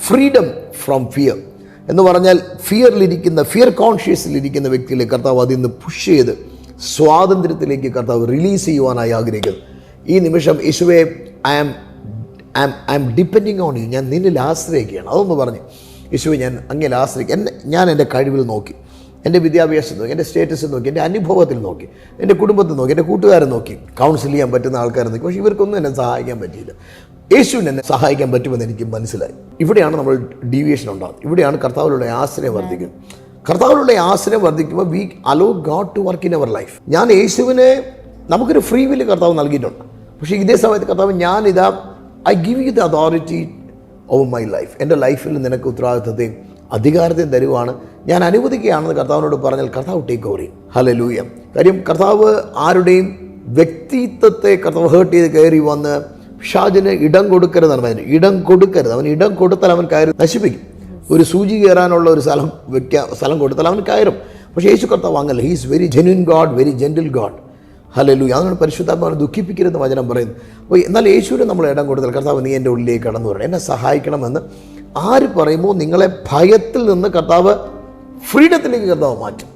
Freedom from fear എന്ന് പറഞ്ഞാൽ fear കോൺഷ്യസിലിരിക്കുന്ന വ്യക്തിയിലെ കർത്താവ് അതിൽ നിന്ന് പുഷ് ചെയ്ത് സ്വാതന്ത്ര്യത്തിലേക്ക് കർത്താവ് റിലീസ് ചെയ്യുവാനായി ആഗ്രഹിക്കുന്നു. ഈ നിമിഷം യേശുവേ, I am depending on you, ഞാൻ നിന്നിൽ ആശ്രയിക്കുകയാണ്. അതൊന്ന് പറഞ്ഞ്, യേശുവേ ഞാൻ അങ്ങയിൽ ആശ്രയിക്കുക. ഞാൻ എൻ്റെ കഴിവിൽ നോക്കി, എൻ്റെ വിദ്യാഭ്യാസം നോക്കി, എൻ്റെ സ്റ്റേറ്റസ് നോക്കി, എൻ്റെ അനുഭവത്തിൽ നോക്കി, എൻ്റെ കുടുംബത്തിൽ നോക്കി, എൻ്റെ കൂട്ടുകാരെ നോക്കി, കൗൺസിൽ ചെയ്യാൻ പറ്റുന്ന ആൾക്കാരെ നോക്കി. പക്ഷേ ഇവർക്കൊന്നും എന്നെ സഹായിക്കാൻ പറ്റിയില്ല. യേശുവിന് എന്നെ സഹായിക്കാൻ പറ്റുമെന്ന് എനിക്ക് മനസ്സിലായി. ഇവിടെയാണ് നമ്മൾ ഡീവിയേഷൻ ഉണ്ടാകുന്നത്. ഇവിടെയാണ് കർത്താവിലുള്ള ആശ്രയം വർദ്ധിക്കുന്നത്. കർത്താവിലുള്ള ആശ്രയം വർദ്ധിക്കുമ്പോൾ we allow God to work in our life. ഞാൻ യേശുവിനെ, നമുക്കൊരു ഫ്രീ വില്ല് കർത്താവ് നൽകിയിട്ടുണ്ട്. പക്ഷേ ഇതേ സമയത്ത് കർത്താവ്, ഞാനിതാ I give you the authority over my life. എൻ്റെ ലൈഫിൽ നിനക്ക് ഉത്തരവാദിത്വത്തെയും അധികാരത്തെയും തരുവാണ്, ഞാൻ അനുവദിക്കുകയാണെന്ന് കർത്താവിനോട് പറഞ്ഞാൽ കർത്താവ് ടേക്ക് ഓവർ ചെയ്യും. ഹല്ലേലൂയ. കാര്യം കർത്താവ് ആരുടെയും വ്യക്തിത്വത്തെ കർത്താവ് ഹേർട്ട് ചെയ്ത് കയറി വന്ന് പിശാചിന് ഇടം കൊടുക്കരുതാണ് പറയുന്നത്. ഇടം കൊടുക്കരുത്. അവൻ ഇടം കൊടുത്താൽ അവൻ കയറി നശിപ്പിക്കും. ഒരു സൂചി കയറാനുള്ള ഒരു സ്ഥലം കൊടുത്താൽ അവൻ കയറും. പക്ഷേ യേശു കർത്താവ് അങ്ങല്ല. He is very genuine god, very gentle god. Hallelujah. അതുകൊണ്ട് പരിശുദ്ധാത്മാവിനെ ദുഃഖിപ്പിക്കരുതെന്ന് വചനം പറയുന്നു. അപ്പോൾ എന്നാൽ യേശുവിന് നമ്മൾ ഇടം കൊടുത്താൽ, കർത്താവ് നീ എൻ്റെ ഉള്ളിലേക്ക് കടന്നു വരണം, എന്നെ സഹായിക്കണമെന്ന് ആര് പറയുമ്പോൾ നിങ്ങളെ ഭയത്തിൽ നിന്ന് കർത്താവ് ഫ്രീഡത്തിലേക്ക് കർത്താവ് മാറ്റും.